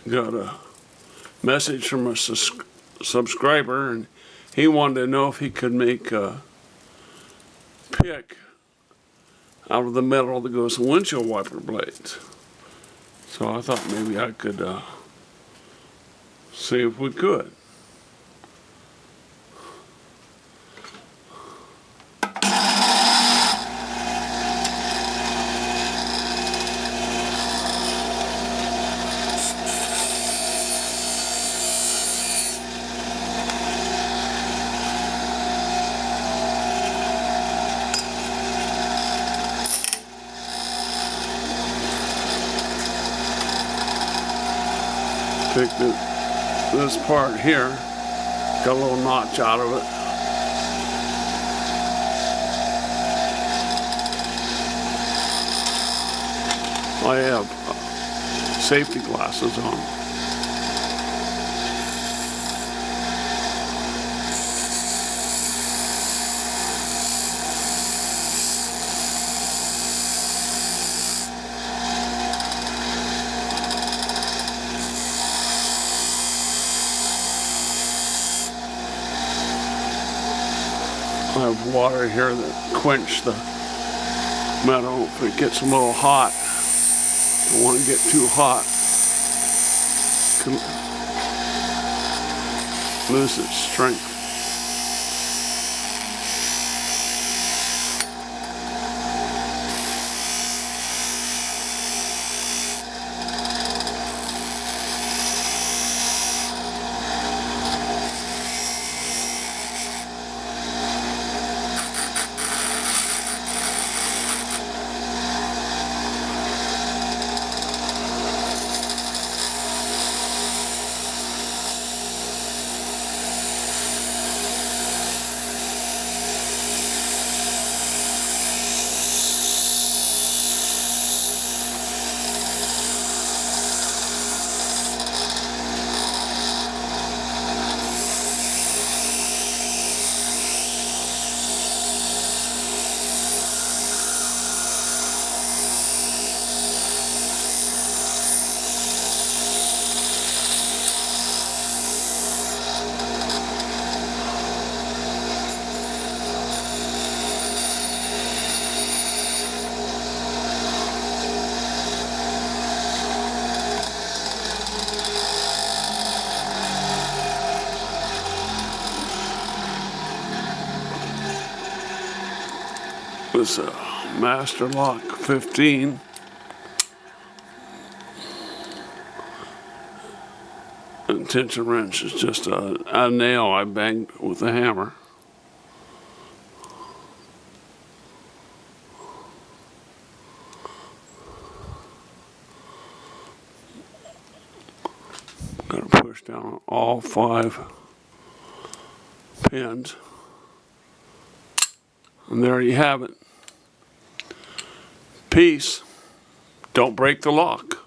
got a message from a subscriber, and he wanted to know if he could make a pick out of the metal that goes in windshield wiper blades. So I thought maybe I could see if we could. Pick this part here, got a little notch out of it. I have safety glasses on. I have water here that quench the metal if it gets a little hot. Don't want to get too hot. Can lose its strength. This Master Lock 15. And tension wrench is just a nail I banged with a hammer. Got to push down all 5 pins. And there you have it. Peace. Don't break the lock.